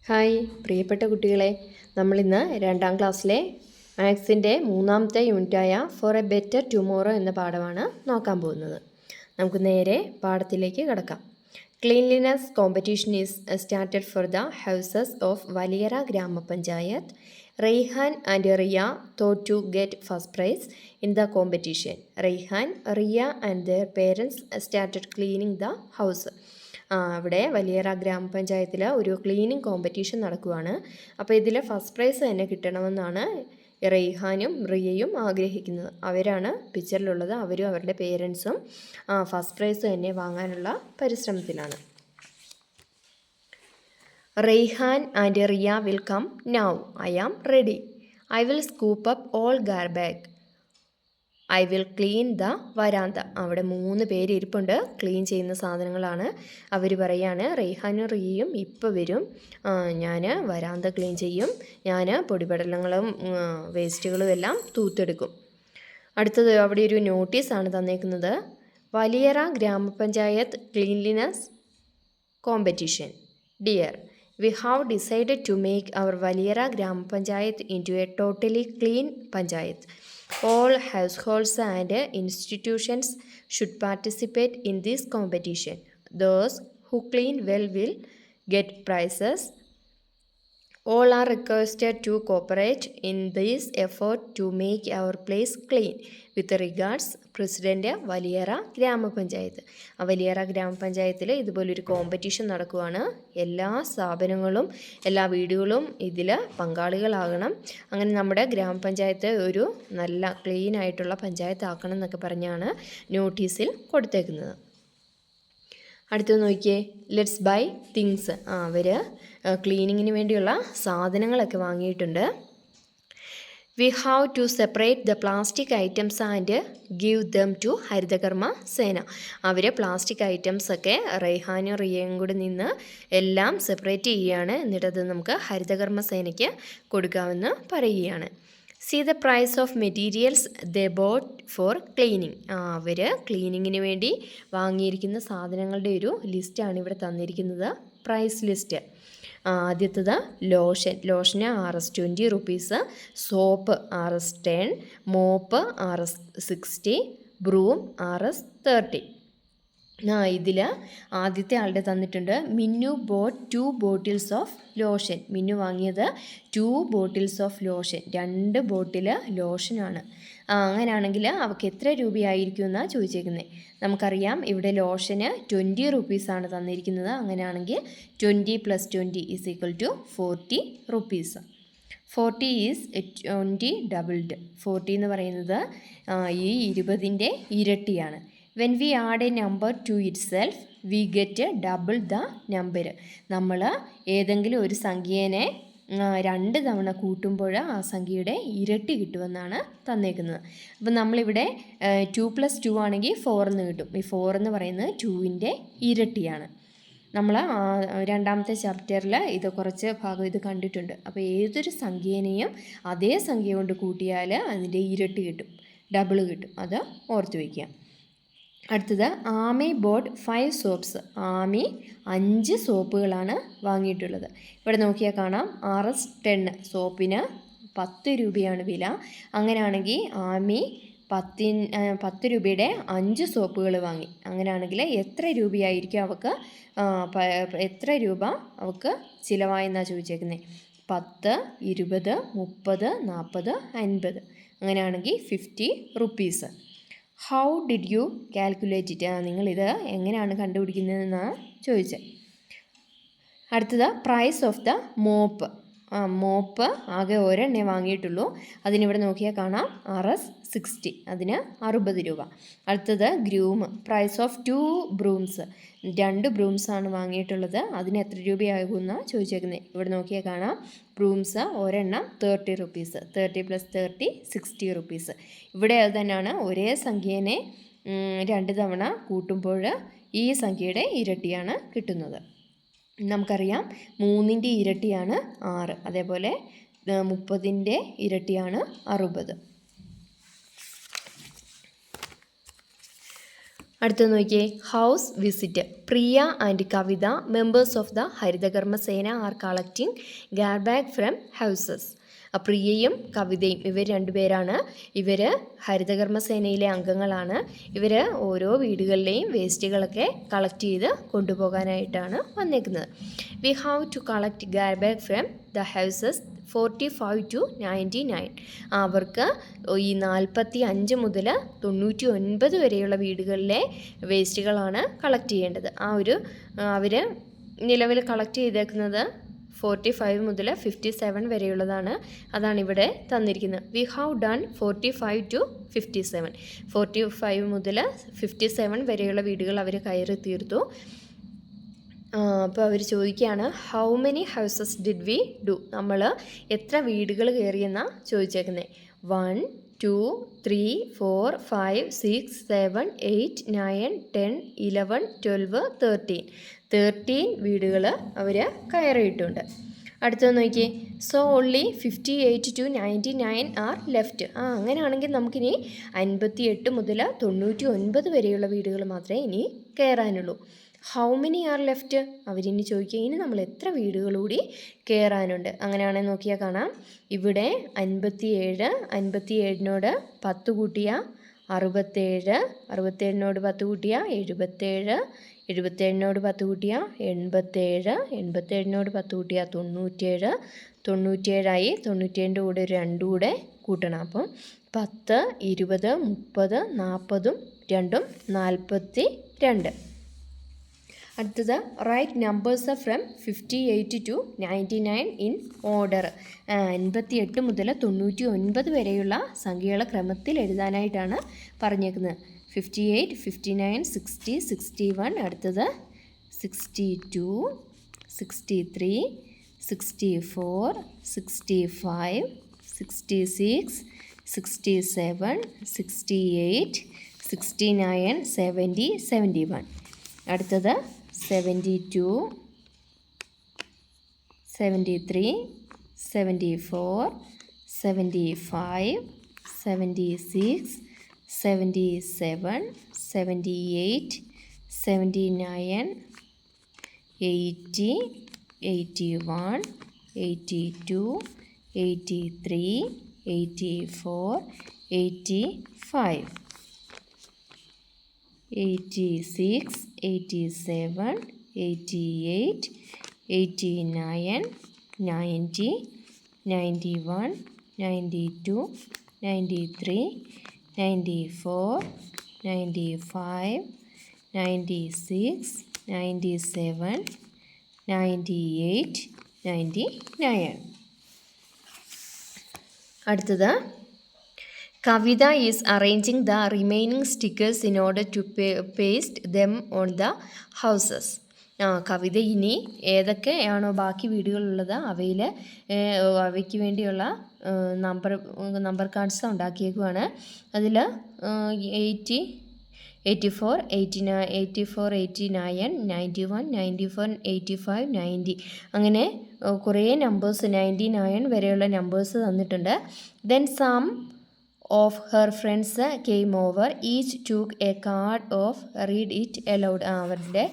Hi പ്രിയപ്പെട്ട കുട്ടികളെ, നമ്മളിന്ന് 2ാം ക്ലാസ്സിലെ മാത്സിൻ്റെ 3ാമത്തെ യൂണിറ്റായ ഫോർ എ ബെറ്റർ ടുമോറോ എന്ന പാഠമാണ് നോക്കാൻ പോകുന്നത്. നമുക്ക് നേരെ പാഠത്തിലേക്ക് കടക്കാം. Cleanliness competition is started for the houses of Valiyara grama panchayat. Reyhan and Riya thought to get first prize in the competition. Reyhan, Riya and their parents started cleaning the house. അവിടെ വലിയറ ഗ്രാമപഞ്ചായത്തിൽ ഒരു ക്ലീനിങ് കോമ്പറ്റീഷൻ നടക്കുകയാണ്. അപ്പോൾ ഇതിൽ ഫസ്റ്റ് പ്രൈസ് തന്നെ കിട്ടണമെന്നാണ് റെയ്ഹാനും റിയയും ആഗ്രഹിക്കുന്നത്. അവരാണ് പിക്ചറിലുള്ളത്. അവരും അവരുടെ പേരൻസും ഫസ്റ്റ് പ്രൈസ് തന്നെ വാങ്ങാനുള്ള പരിശ്രമത്തിലാണ്. Reyhan and Riya will come now. I am ready. I will scoop up all garbage. I will clean the veranda. അവിടെ 3 പേര് ഇരിപ്പുണ്ട്. ക്ലീൻ ചെയ്യുന്ന സാധനങ്ങളാണ്. അവർ പറയാണ്, റെയ്ഹാനും റിയയും ഇപ്പോൾ വരും, ഞാൻ വരാന്ത ക്ലീൻ ചെയ്യും, ഞാൻ പൊടിപടലങ്ങളും വേസ്റ്റുകളും എല്ലാം തൂത്തെടുക്കും. അടുത്തത് അവിടെ ഒരു നോട്ടീസാണ് തന്നേക്കുന്നത്. വലിയറ ഗ്രാമപഞ്ചായത്ത് cleanliness competition. Dear, we have decided to make our Valiyara Gram Panchayat into a totally clean panchayat. All households and institutions should participate in this competition. Those who clean well will get prizes. All are requested to cooperate in this effort to make our place clean. With regards, president Valiyara ഗ്രാമപഞ്ചായത്ത്. വലിയറ ഗ്രാമപഞ്ചായത്തിൽ ഇതുപോലൊരു competition നടക്കുവാണ്. എല്ലാ സ്ഥാപനങ്ങളും എല്ലാ വീടുകളും ഇതിൽ പങ്കാളികളാകണം. അങ്ങനെ നമ്മുടെ ഗ്രാമപഞ്ചായത്ത് ഒരു നല്ല ക്ലീൻ ആയിട്ടുള്ള പഞ്ചായത്ത് ആക്കണം എന്നൊക്കെ പറഞ്ഞാണ് നോട്ടീസിൽ കൊടുത്തേക്കുന്നത്. അടുത്തത് നോക്കിയേ, ലെറ്റ്സ് ബൈ തിങ്സ്. അവർ ക്ലീനിങ്ങിന് വേണ്ടിയുള്ള സാധനങ്ങളൊക്കെ വാങ്ങിയിട്ടുണ്ട്. We have to separate the plastic items and give them to Haritha Karma Sena. അവർ പ്ലാസ്റ്റിക് ഐറ്റംസൊക്കെ റെയ്ഹാനും റിയയും കൂടി നിന്ന് എല്ലാം സെപ്പറേറ്റ് ചെയ്യുകയാണ്. എന്നിട്ടത് നമുക്ക് ഹരിതകർമ്മ സേനയ്ക്ക് കൊടുക്കാമെന്ന് പറയുകയാണ്. See the price of materials the bought for cleaning. അവർ ക്ലീനിങ്ങിന് വേണ്ടി വാങ്ങിയിരിക്കുന്ന സാധനങ്ങളുടെ ഒരു ലിസ്റ്റാണ് ഇവിടെ തന്നിരിക്കുന്നത്, പ്രൈസ് ലിസ്റ്റ്. ആദ്യത്തത് ലോഷന് Rs20 rupees, soap Rs10, mop Rs60, broom Rs30. ഇതിൽ ആദ്യത്തെ ആളുടെ തന്നിട്ടുണ്ട്. Minnu bought 2 bottles of lotion. Minnu വാങ്ങിയത് 2 ബോട്ടിൽസ് ഓഫ് ലോഷൻ, 2 ബോട്ടിൽ ലോഷനാണ്. അങ്ങനെയാണെങ്കിൽ അവൾക്ക് എത്ര രൂപയായിരിക്കും എന്നാണ് ചോദിച്ചേക്കുന്നത്. നമുക്കറിയാം ഇവിടെ ലോഷന് 20 റുപ്പീസാണ് തന്നിരിക്കുന്നത്. അങ്ങനെയാണെങ്കിൽ 20 + 20 = 40 റുപ്പീസ്. 40 is 20 doubled. 40 എന്ന് പറയുന്നത് ഈ 20ൻ്റെ ഇരട്ടിയാണ്. When we add A number two it self we get double the number. നമ്മൾ ഏതെങ്കിലും ഒരു സംഖ്യേനെ 2 തവണ കൂട്ടുമ്പോൾ ആ സംഖ്യയുടെ ഇരട്ടി കിട്ടുമെന്നാണ് തന്നേക്കുന്നത്. അപ്പം നമ്മളിവിടെ 2 + 2 ആണെങ്കിൽ 4 എന്ന് കിട്ടും. ഈ 4 എന്ന് പറയുന്നത് 2ൻ്റെ ഇരട്ടിയാണ്. നമ്മൾ 2ാമത്തെ ചാപ്റ്ററിൽ ഇത് കുറച്ച് ഭാഗം ഇത് കണ്ടിട്ടുണ്ട്. അപ്പോൾ ഏതൊരു സംഖ്യേനെയും അതേ സംഖ്യ കൊണ്ട് കൂട്ടിയാൽ അതിൻ്റെ ഇരട്ടി കിട്ടും, ഡബിൾ കിട്ടും. അത് ഓർത്ത് വയ്ക്കുക. അടുത്തത് ആമി ബോട്ട് 5 സോപ്സ്. ആമി 5 സോപ്പുകളാണ് വാങ്ങിയിട്ടുള്ളത്. ഇവിടെ നോക്കിയാൽ കാണാം Rs10 സോപ്പിന് 10 രൂപയാണ് വില. അങ്ങനെയാണെങ്കിൽ ആമി 10 രൂപയുടെ 5 സോപ്പുകൾ വാങ്ങി. അങ്ങനെയാണെങ്കിൽ എത്ര രൂപയായിരിക്കും അവൾക്ക്, എത്ര രൂപ അവൾക്ക് ചിലവായെന്നാണ് ചോദിച്ചേക്കുന്നത്. 10, 20, 30, 40, 50. അങ്ങനെയാണെങ്കിൽ 50 rupees. How did you calculate it? നിങ്ങളിത് എങ്ങനെയാണ് കണ്ടുപിടിക്കുന്നതെന്നാണ് ചോദിച്ചത്. അടുത്തത് price of the mop. Mop ആകെ ഒരെണ്ണേ വാങ്ങിയിട്ടുള്ളൂ. അതിനിവിടെ നോക്കിയാൽ കാണാം Rs60, അതിന് 60 രൂപ. അടുത്തത് ഗ്രൂം. Price of 2 brooms. 2 ബ്രൂംസാണ് വാങ്ങിയിട്ടുള്ളത്. അതിന് എത്ര രൂപയാകുമെന്നാണ് ചോദിച്ചേക്കുന്നത്. ഇവിടെ നോക്കിയാൽ കാണാം ബ്രൂംസ് ഒരെണ്ണം 30 റുപ്പീസ്. 30 + 30 60 റുപ്പീസ്. ഇവിടെ അത് തന്നെയാണ്, ഒരേ സംഖ്യേനെ 2 തവണ കൂട്ടുമ്പോൾ ഈ സംഖ്യയുടെ ഇരട്ടിയാണ് കിട്ടുന്നത്. നമുക്കറിയാം 3ൻ്റെ ഇരട്ടിയാണ് 6, അതേപോലെ 30ൻ്റെ ഇരട്ടിയാണ് 60. അടുത്തത് നോക്കിയേ, house visit. Priya and Kavitha, members of the Haritha Karma Sena, are collecting garbage from houses. പ്രിയയും കവിതയും ഇവർ രണ്ടുപേരാണ്. ഇവർ ഹരിതകർമ്മ സേനയിലെ അംഗങ്ങളാണ്. ഇവർ ഓരോ വീടുകളിലെയും വേസ്റ്റുകളൊക്കെ കളക്ട് ചെയ്ത് കൊണ്ടുപോകാനായിട്ടാണ് വന്നേക്കുന്നത്. We have to collect garbage from the houses 45 to 99. അവർക്ക് ഈ 45 മുതൽ 99 വരെയുള്ള വീടുകളിലെ വേസ്റ്റുകളാണ് കളക്ട് ചെയ്യേണ്ടത്. അവർ നിലവിൽ കളക്ട് ചെയ്തേക്കുന്നത് 45 മുതൽ 57 വരെയുള്ളതാണ്. അതാണ് ഇവിടെ തന്നിരിക്കുന്നത്. We have done 45 to 57. 45 മുതൽ 57 വരെയുള്ള വീടുകൾ അവർ കയറി തീർത്തു. അപ്പോൾ അവർ ചോദിക്കുകയാണ്, how many houses did we do? നമ്മൾ എത്ര വീടുകൾ കയറിയെന്നാണ് ചോദിച്ചേക്കുന്നത്. 1 2 3 4 5 6 7 8 9 10 11 12 13 വീടുകൾ അവർ കയറിയിട്ടുണ്ട്. അടുത്തത് നോക്കിയേ, so only 58 to 99 are left. അങ്ങനെയാണെങ്കിൽ നമുക്കിനി 58 മുതൽ 99 വരെയുള്ള വീടുകൾ മാത്രമേ ഇനി കയറാനുള്ളൂ. How many are left? അവരിനി ചോദിക്കുക, ഇനി നമ്മൾ എത്ര വീടുകൾ കൂടി കയറാനുണ്ട്? അങ്ങനെയാണെങ്കിൽ നോക്കിയാൽ കാണാം, ഇവിടെ 57, 57നോട് 10 കൂട്ടിയ 67, 67നോട് 10 കൂട്ടിയ 77, 77നോട് 10 കൂട്ടിയ 87, 87നോട് 10 കൂട്ടിയ 97, 97ആയി. 97ൻ്റെ കൂടെ ഒരു 2 കൂടെ കൂട്ടണം. അപ്പം 10, 20, 30, 40, 2 42. അടുത്തത്, write numbers from 58 to 99 in order. 58 മുതൽ 99 വരെയുള്ള സംഖ്യകളെ ക്രമത്തിൽ എഴുതാനായിട്ടാണ് പറഞ്ഞേക്കുന്നത്. 58, 59, 60, 61. അടുത്തത് 62, 63, 64, 65, 66, 67, 68, 69, 70, 71. അടുത്തത് 72, 73, 74, 75, 76, 77, 78, 79, 80, 81, 82, 83, 84, 85, 86, 87, 88, 89, 90, 91, 92, 93, 94, 95, 96, 97, 98, 99. അടുത്തത്, Kavitha is arranging the remaining stickers in order to paste them on the houses. Kavitha ഇനി ഏതൊക്കെയാണോ ബാക്കി വീടുകളുള്ളത് അവയ്ക്ക് വേണ്ടിയുള്ള നമ്പർ കാർഡ്സ് ഉണ്ടാക്കിയേക്കുവാണ്. അതിൽ 80, 84, 89, 84, 89, 91, 94, 85, 90 അങ്ങനെ കുറേ നമ്പേഴ്സ് 99 വരെയുള്ള നമ്പേഴ്സ് തന്നിട്ടുണ്ട്. Then some of her friends came over, each took a card of read it aloud. അവരുടെ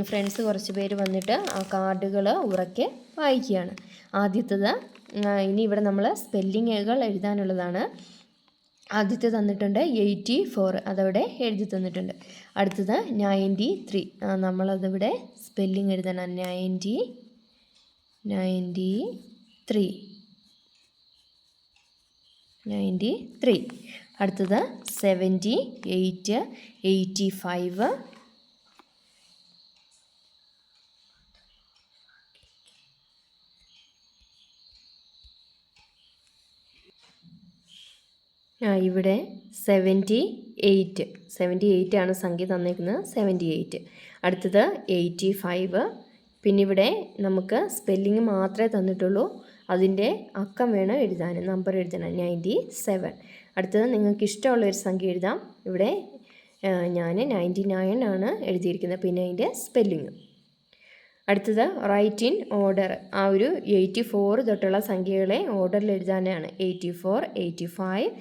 ഫ്രണ്ട്സ് കുറച്ച് പേര് വന്നിട്ട് ആ കാർഡുകൾ ഉറക്കെ വായിക്കുകയാണ്. ആദ്യത്തത്, ഇനി ഇവിടെ നമ്മൾ സ്പെല്ലിങ്ങുകൾ എഴുതാനുള്ളതാണ്. ആദ്യത്തെ തന്നിട്ടുണ്ട് 84, അതവിടെ എഴുതി തന്നിട്ടുണ്ട്. അടുത്തത് 93, നമ്മളതിവിടെ സ്പെല്ലിങ് എഴുതണം. 93. അടുത്തത് 78, 85, ഇവിടെ 78 ആണ് സംഖ്യ തന്നേക്കുന്നത്. 78. അടുത്തത് 85. പിന്നെ ഇവിടെ നമുക്ക് സ്പെല്ലിങ് മാത്രമേ തന്നിട്ടുള്ളൂ. അതിൻ്റെ അക്കം വേണം എഴുതാൻ, നമ്പർ എഴുതണം. 97. അടുത്തത് നിങ്ങൾക്ക് ഇഷ്ടമുള്ളൊരു സംഖ്യ എഴുതാം. ഇവിടെ ഞാൻ 99 ആണ് എഴുതിയിരിക്കുന്നത്. പിന്നെ അതിൻ്റെ സ്പെല്ലിങ്. അടുത്തത് റൈറ്റ് ഇൻ ഓർഡർ. ആ ഒരു 84 തൊട്ടുള്ള സംഖ്യകളെ ഓർഡറിൽ എഴുതാനാണ്. 84, 85,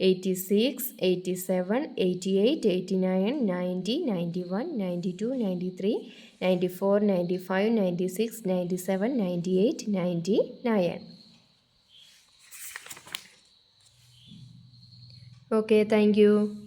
86, 87, 88, 89, 90, 91, 92, 93, 94, 95, 96, 97, 98, 99. Okay, thank you.